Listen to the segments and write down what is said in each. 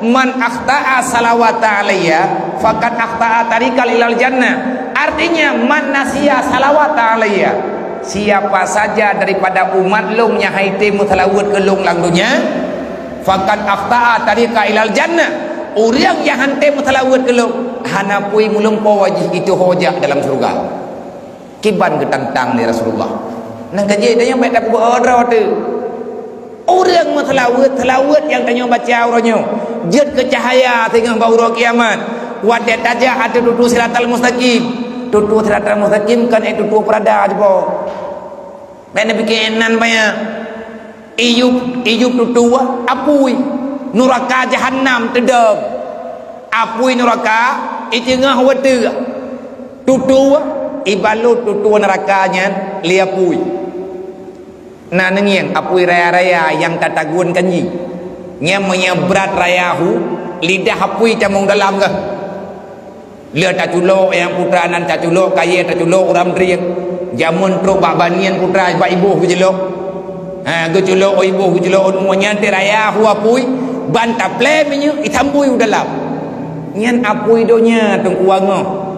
man akhta'a salawata alayya faqad akhta'a tariqal ilal jannah. Artinya man nasiya salawata alayya, siapa saja daripada umat long nya haite mutalawat ke long lang dunya, faqad akhta'a tariqa ilal jannah. Orang yang hante mutalawat ke long hanapui mulung po wajih itu hojak dalam surga. Kiban ketantang ni Rasulullah nang kaji dia yang baik tak buat tu orang mutalawat yang tanya baca orangnya jad ke cahaya tengah bau kiamat wadah tajah ada tutu siratal mustaqim. Tutu siratal mustaqim kan itu tutu perada je po benda bikinan banyak iyup tutu apui neraka jahannam tedam apui neraka ijengah watu tutu ibalut tutu nerakanya liapui nah nengiang apui raya-raya yang tatagun kanji nyamanya berat rayahu lidah apui camung dalam ke lihat taculok yang putra nan taculok kaya taculok orang teriak jamun truk babanian putra bak ibu gejolok gejolok o ibu gejolok umunya rayahu apui bantap lemenya itambui dalam nyan apui donya tengkuango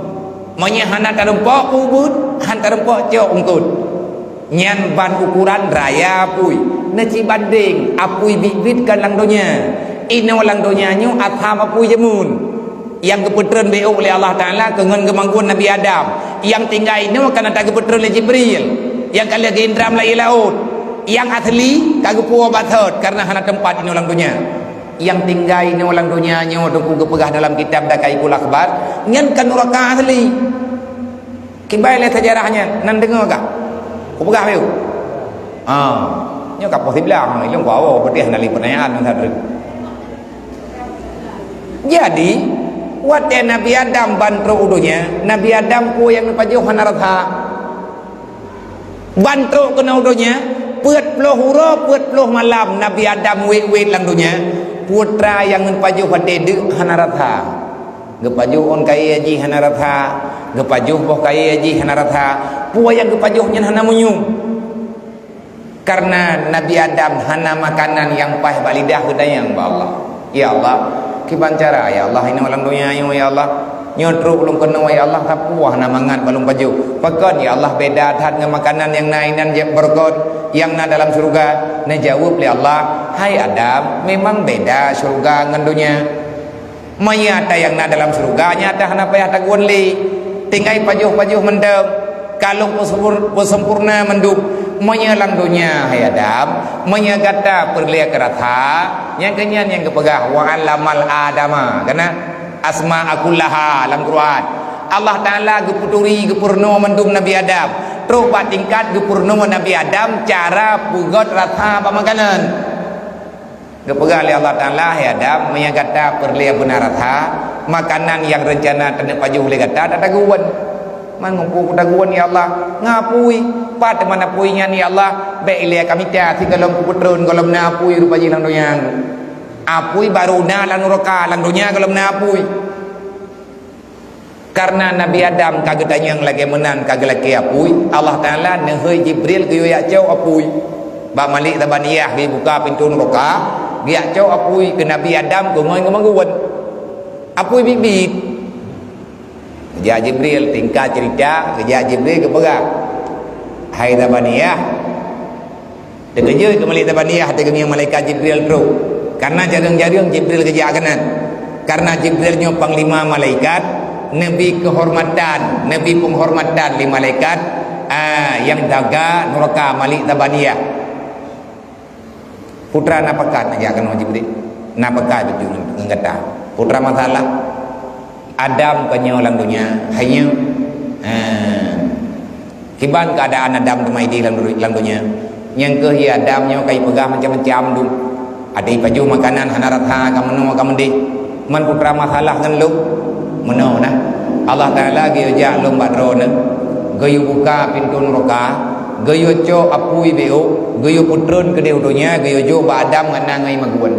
manya hana tarempok ubud han tarempok cok ungkut nyan ban ukuran raya apui naci banding apui bibit kan lang donya ino lang donya nyu atham apui jamun yang keputran beuk oleh Allah Ta'ala kengan kemangguan Nabi Adam yang tinggal ini akan ada keputran oleh Jibril yang kali lagi indra melai laut yang asli kagak puas batot karena hana tempat ini ulang dunia yang tinggal ini ulang dunia nyu dengku kepegah dalam kitab dakai kul akhbar ngan kan neraka asli kibai le sejarahnya nan dengar kah ku pegah beuk nyu kap posib lang ilung ko betih nali pertanyaan nan sadruk jadi wate Nabi Adam bantro udunya Nabi Adam ku yang paju hanaratha bantro kena udunya peut puluh huruf peut puluh malam Nabi Adam wet lang dunya putra yang paju pade de hanaratha gepaju on kai haji hanaratha gepaju boh kai haji hanaratha pu yang gepaju nyen hana munyung karena Nabi Adam hana makanan yang pah balidah gedayang ba Allah ya Allah kiban cara ya Allah ini walang dunia ya Allah nyotru belum kena ya Allah tapuah na mangat belum baju pakon ya Allah beda tat dengan makanan yang nainan yang berkot yang na dalam surga na jawab li Allah hai Adam memang beda surga dengan dunia mayata yang na dalam surga nyata hana payah tagun li tinggai pajuh mendem kalau sempurna menduk menyelang dunia hai Adam menyagata perlia keratha yang kenyan yang kepegah wa alamal adama karena asma akullaha dalam Quran Allah Ta'ala geputuri gepurno mendum Nabi Adam terubah tingkat gepurno Nabi Adam cara pugot ratha pamakanan kepegah oleh Allah Ta'ala hai Adam menyagata perlia benar ratha makanan yang rencana tenek pajuh oleh kata tak taguan man ngumpu taguan ya Allah ngapui pat mana puinya ni Allah baik ilia kami tia si golong kuputron golong na apui rupaji lang doyang apui baru na lang neraka lang dunia golong na apui karena Nabi Adam kagak yang lagi menan kagak lagi apui Allah Ta'ala nehoi Jibril ke ya jauh apui ba malik tabaniyah di buka pintu neraka dia jauh apui ke Nabi Adam ke ngoy ngemanguan apui bibit kerja Jibril tingkat cerita kerja Jibril ke pegang hai tabaniyah dekeje ke malik tabaniyah dengan malaikat Jibril tu karena jarang-jarang Jibril kerja kanan karena Jibrilnya panglima malaikat nabi kehormatan nabi penghormatan li malaikat yang jaga neraka malik tabaniyah putra napakat aja kan Jibril napakat itu ngata putra masalah Adam kenyolang dunia hanya kiban keadaan Adam temai di dalam dunia yang ke hi Adamnya kai pegah macam-macam tu ada baju makanan hanaratha kameno kamende man putra masalah ngan lu meno nah Allah Ta'ala ge ja lu badro na gayu buka pintu neraka gayu co apui beo gayu putron ke deu dunia gayu jo ba Adam ngan ngai maguan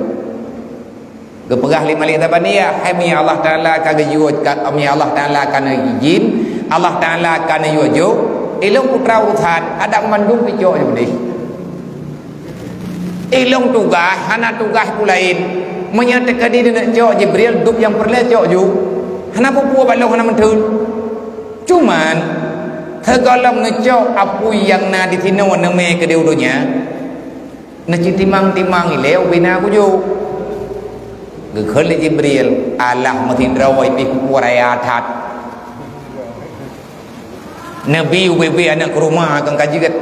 gepegah lima li tabaniyah hai mi Allah Ta'ala kagak yuj mi Allah Ta'ala kana izin Allah Ta'ala kana yujo ilung putra urusan ada mandung pijo je beli ilung tugas hana tugas ku lain menyatakan dia nak cok Jibril duk yang perlu cok ju kenapa puas balong kena mentun cuman tergalam ngecok apa yang na di sini warna me ke dia udunya nak timang-timang ileu bina aku ju gekhol Jibril Allah matin rawai pi kuraya that Nabi UBB anak ke rumah akan kajigat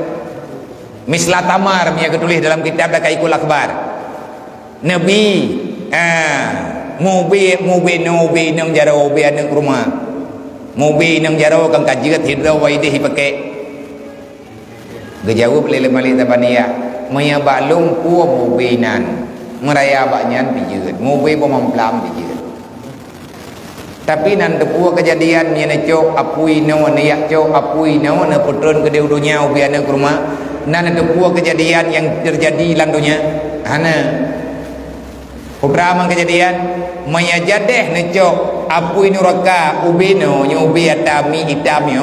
misla tamar yang ketulis dalam kitab Dakaikul Akbar Nabi Mubi nang jaro be anak rumah Mubi nang jaro kan kajigat hidra waidih pakai gejawab lele mali tabaniya maya balung pu mubinan meraya baknyan pijut mubi pemamplam pijut tapi nan tepua kejadian nya cok apui no niak cok apui no na putron ke deudunya ubi anak rumah nan tepua kejadian yang terjadi landunya hana Putra kejadian menyajadeh necok apui nuraka ubino nyubi atami itamyo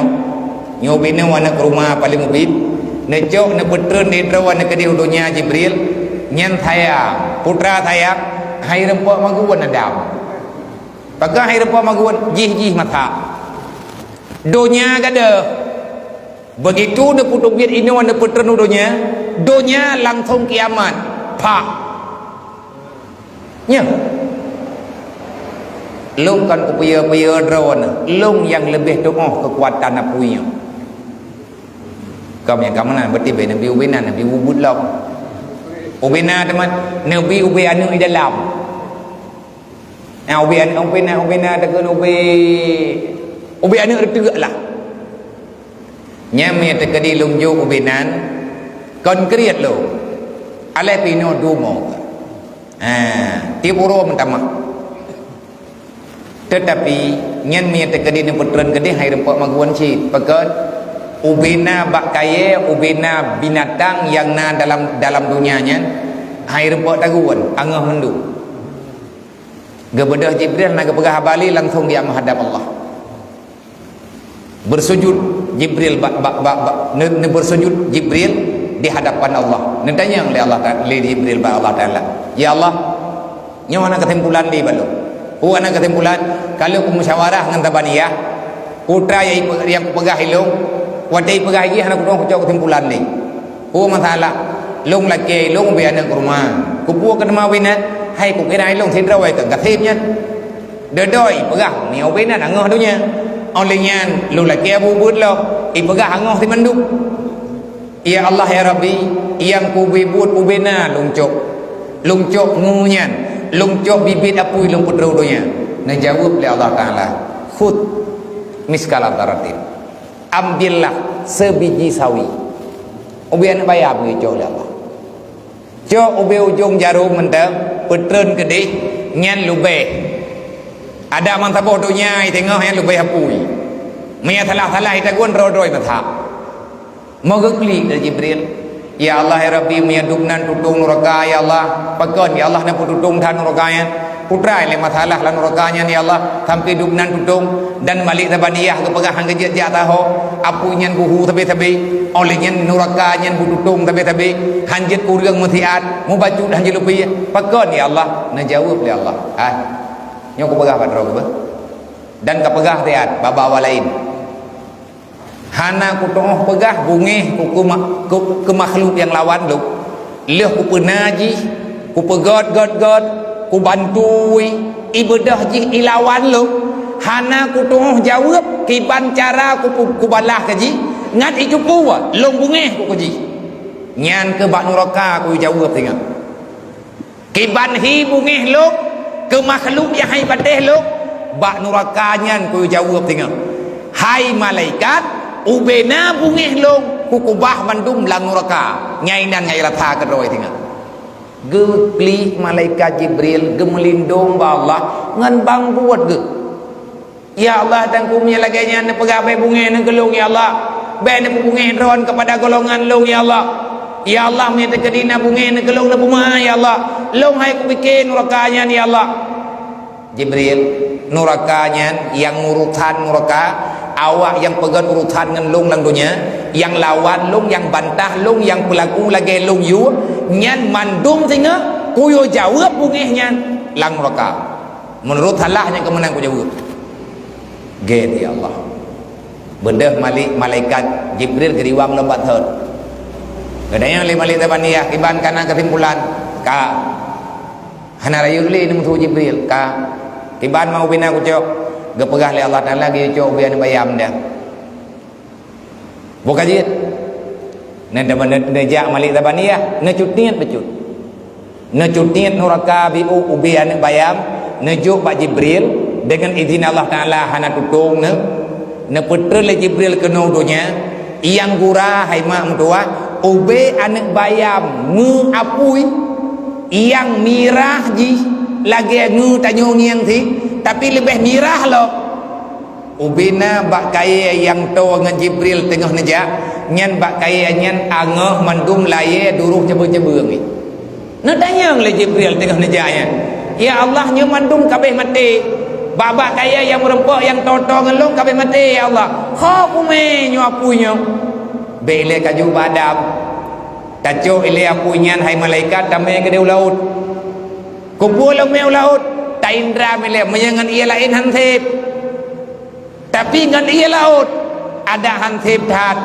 nyubino anak rumah paling ubin necok ne putron di trawan ke diudunya Jibril nyen thaya putra thaya hai rempok maguan adam pakai hai rempok maguan jih mata donya gada begitu ne putuk biat ini wana putron donya langsung kiamat pak nya long kan upaya drone long yang lebih doa kekuatan apunya kamu yang kamu nak berarti Nabi Ubina Nabi Ubud lah Ubina teman Nabi Ubina di dalam Ubina tekan Ubina itu lah nyamai terkadi lungju Ubinan konkret lo alai pino dumo tipuro mentama tetapi nyen mi terkadi ni putran kedi hai rempok maguan ci pekan ubina bak kaya ubina binatang yang na dalam dunianya hai rempok taguan angah mendu gebedah Jibril nak pegah bali langsung dia menghadap Allah bersujud Jibril bersujud Jibril di hadapan Allah nentanya oleh Allah oleh Jibril ba Allah Taala ya Allah nyawa nak kesimpulan di balu ana kesimpulan kalau ku musyawarah dengan tabaniyah putra yang ku pegah ilung wadai pegah lagi anak ku cok kesimpulan ni masalah lung laki lung be anak rumah ku pu kena mawinat hai ku kira ilung sindra wai ke gathimnya dedoi pegah ni obena angah dunya olehnya lu laki abu bud lo pegah angah ti manduk ya Allah ya Rabbi yang ku bibut ubena lungcok ngunyan lungcok bibit apui lung putra udunya na jawab oleh Allah Taala khud miskala daratin ambillah sebiji sawi ubi anak bayar begitu oleh Allah cok ubi ujung jarum mentang petren kedih nyan lube ada mantap bodohnya tengah yang lube apui maya salah itagun rodoi mata mogekli dari Jibril ya Allah ya Rabbi miyaduknan tutung neraka ya Allah pagon ya Allah na pututung than nerakanya putra le masalah lan nerakanya ya Allah sampai duknan tutung dan malik tabaniyah ke pegahan ke jat taho apunyan buhu tabe olehnya nerakanya pututung tabe hanjit kurang mutiat mu baju dah jelupi pagon ya Allah na jawab ya Allah nyo ku pegah padro ba dan ka pegah tiat baba lain hana ku tengah pegah bungih ke makhluk yang lawan lu leh ku penaji ku pegot ku bantui ibadah ji ilawan lu hana ku tengah jawab kiban cara ku balah kaji ngat itu puwa long bungih ku kaji nyan ke bak neraka ku jawab tengah kiban hi bungih lu ke makhluk yang hai pateh lu bak neraka nyan ku jawab tengah hai malaikat ubena bungih long kukubah mandum lang neraka nyainan nyai ratha kedoi tinggal ge malaikat Jibril ge melindung ba Allah ngan bang buat ge ya Allah dan kumnya laganya ne pegabai bungih ne gelung ya Allah be ne bungih ron kepada golongan long ya Allah ya Allah me tekadina bungih ne gelung ne puma ya Allah long hai ku bikin nerakanya ya Allah Jibril nerakanya yang urutan neraka awak yang pegang urutan dengan lung lang dunia yang lawan lung yang bantah lung yang pelaku lagi lung yu nyan mandum singa kuyo jawab bungih nyan lang neraka. Menurut halahnya kemenang ku jawab. Get ya Allah. Benda malaikat Jibril keriwang lompat hot. Kadang yang malaikat tabaniyah iban kana kesimpulan ka hana rayuli ni mutu Jibril ka tiban mau bina ku cok gepegah li Allah Taala gi cok bian bayam dah. Bukan je. Nenda menejak malaikat tabaniyah ngecut niat becut. Ngecut niat neraka bi ubian bayam nejuk Pak Jibril dengan izin Allah Taala hana tutung ne putra le Jibril ke nudunya yang gura hai mak mentua ube anak bayam ngu apui yang mirah ji lagi ngu tanyo niang thi tapi lebih mirah lo ubina bak kaya yang to dengan Jibril tengah nejak nyan bak kaya nyan angah mandum laye duruh cebeng-cebeng ni na tanya le Jibril tengah nejaknya ya Allah nyu mandum kabeh mati babak kaya yang merempok yang toto ngelong kabeh mati ya Allah kha pume nyu apunya bele kaju badam tajo ile apunyan hai malaikat damai ke deu laut kumpul meu laut ta indra mele menyangan ia lain hansip tapi ngan ia laut ada hansip tat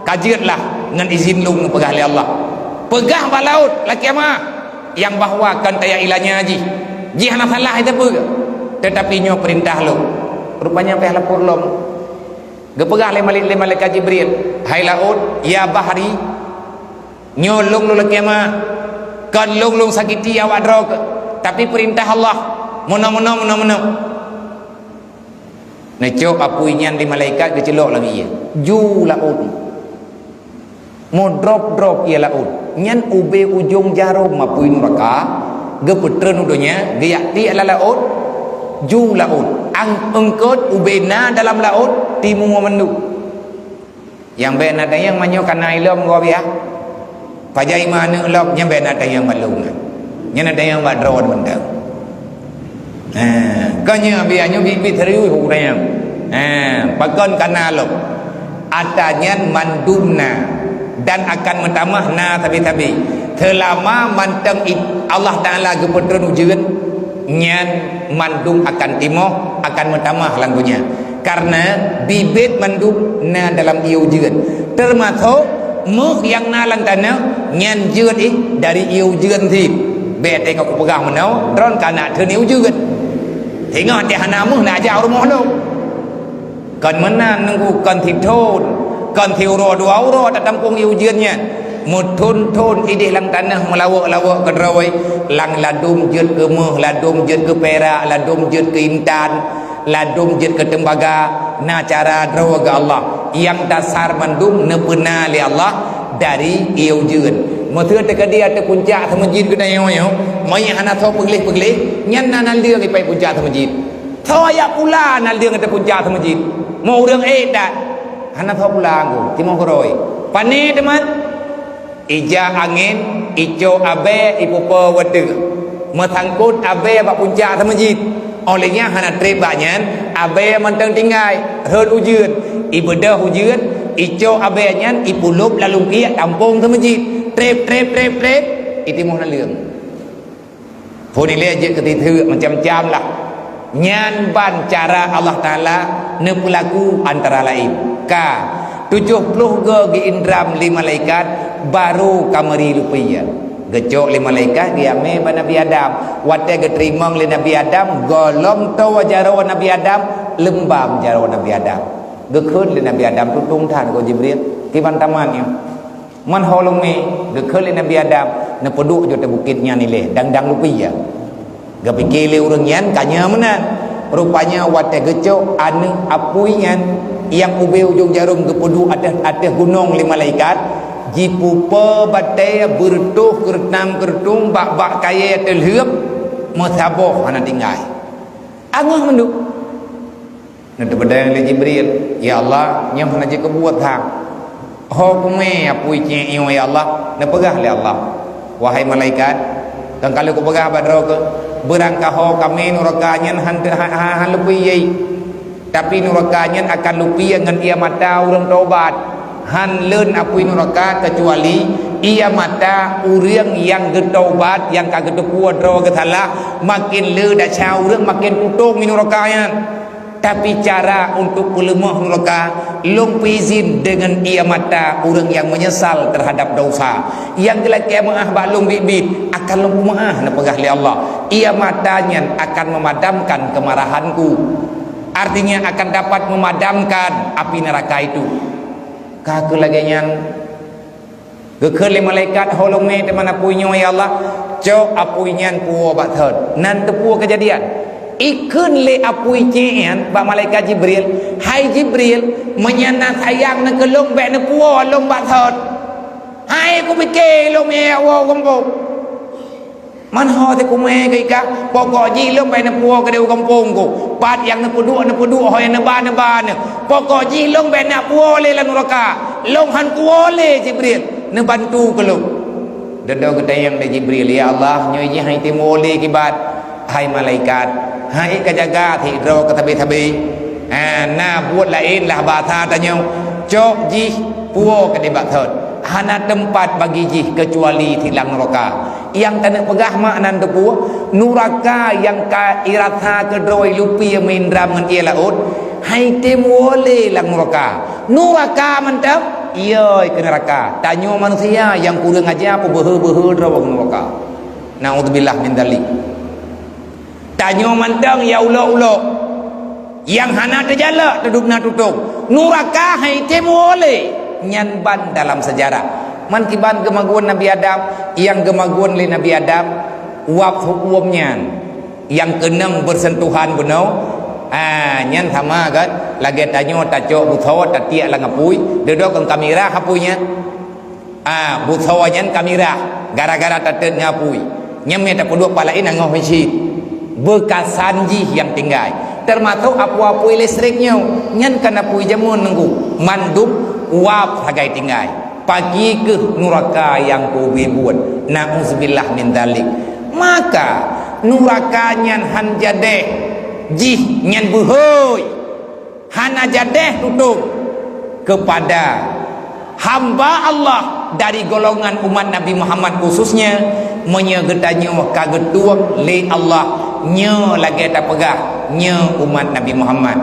kajiatlah ngan izin lung pegah li Allah pegah ba laut laki ama yang bahwa kan taya ilanya haji ji hana salah itu pegah tetapi nyo perintah lo rupanya peh lapor lom gepegah le malaikat Jibril hai laut ya bahri nyo long lo laki ama kan long sakiti awak drog tapi perintah Allah mono necok apuinyan di malaikat kecelok lagi ia ju laut mo drop ia laut nyan ube ujung jarum apui neraka gepetren udonya geyakti ala laut ju laut ang engkot ubena dalam laut timu memendu yang ben ada yang manyo kana ilom go biah pajai mana lom yang ben ada yang malung yang ada yang badron benda kanya biarnya bi teriu hurang pakon kana lom adanya mandumna dan akan mentamah na tabi selama manteng Allah Taala gepetren ujian nyan mandum akan timoh akan mentamah langgunya karena bibit mandum na dalam iu ujian termasuk muh yang na lang tanah nyan jeun dari iu ujian thi be tengok pegang menau dron kana theu iu ujian tengok dia hana muh na ja rumah lo kan menan nunggu kan thithon kan thiu ro dua ro ta tampung iu ujiannya mutun idih lang tanah melawak ke drawai lang ladum jut ke meh ladum jut ke perak ladum jut ke intan ladum jut ke tembaga na cara drawa ke Allah yang dasar mandum nepena li Allah dari ieu jeun motheu te dia te puncak masjid ke dayo yo mai hana tho peglih nyan na leung pai puncak masjid tho ya pula na leung te puncak masjid mau reung dak hana tho pula nggo timong koroi pane teman ija angin ijo abe ipupa wede mathangkut abe bak puncak masjid olehnya hana trip banyan abe manteng tinggai heun ujeun ibedah ujeun ijo abe nyan ipulup lalu kia tampung masjid trip itu mohon leung pun ile je ketitheu macam-macam lah nyan ban cara Allah Taala ne pelaku antara lain ka 70 ge indram 5 malaikat baru kamari rupiah gecok 5 malaikat dia me Nabi Adam wate geterimong le Nabi Adam golom to wajaro Nabi Adam lembam jaro Nabi Adam gekeun le Nabi Adam tutung than ko Jibril ki ban tamannya man holong me gekeun le Nabi Adam ne peduk jo te bukitnya ni le dang rupiah gepikir le urang yan kanya menan rupanya wate gecok anu apuinyan yang ube ujung jarum kepedu atas gunung 5 malaikat jipupa batai bertuh kertam kertung bak kaya terhiup masaboh anak tinggal angah menduk nanti bedang le Jibril ya Allah nyam hana je kebuat hang ho kume apui cie iyo ya Allah na pegah le Allah wahai malaikat dan kalau ku pegah badro ke berangkah ho kami nurakanya han lebih yai tapi nurakanya akan lupi dengan ia mata orang taubat han leun apui nuraka kecuali ia mata orang yang getaubat yang kagak kuat draw ketala makin le dah cau orang makin tutung minum rakayan. Tapi cara untuk melemah neraka long izin dengan ia mata orang yang menyesal terhadap dosa yang gelak kiamat baklong bibit akan long maah na pegah li Allah ia matanya akan memadamkan kemarahanku, artinya akan dapat memadamkan api neraka itu. Kaku lagi yang gekeli malaikat holong me de mana punya ya Allah cok apuinya puo bat thod nan tepu kejadian ikun le apui cien ba malaikat Jibril, hai Jibril menyana sayang na kelong be na puo long bat thod hai ku pikir long me wo kampung man ho te ku me kai ka pokok ji long be na puo ke deu kampung ku pat yang na pudu hoi na ba pokok ji long be na puo le la neraka long han kuo le Jibril na bantu kelong dendau ketayang de Jibril ya Allah nyoi ji hai te mo le kibat hai malaikat hai kejaga thì ro ka tabi na buat lain lah bahasa tanya cok ji puo ke debat thot hana tempat bagi ji kecuali tilang neraka yang tanah pegah maknan tu puo neraka yang ka iratha ke droi lupi mindra ngan ia laut hai temole lang neraka mantap iya ke neraka tanya manusia yang kurang aja apa behe rawang neraka naudzubillah min dzalik. Tanya mantang ya ulo yang hana terjala terduk na tutup neraka hai temole nyanban dalam sejarah man kiban gemaguan Nabi Adam yang gemaguan le Nabi Adam wap hukumnya yang keenam bersentuhan benau nyan sama kan lagi tanya taco buthawa tatia la ngapui dedok ang kamera hapunya buthawa nyan kamera gara-gara tatet ngapui nyame tak peduk palain ngoh hiji bekas sanji yang tinggal termasuk apu-apu listriknya nyan kana pui jamun nunggu mandum wap hagai tinggal pagi ke neraka yang ku buat na'udzubillah min dzalik. Maka neraka nyan han jadeh jih nyan buhoi hana jadeh tutup kepada hamba Allah dari golongan umat Nabi Muhammad khususnya menyegetanya kagetuang le Allah nya lagi tak pegah nya umat Nabi Muhammad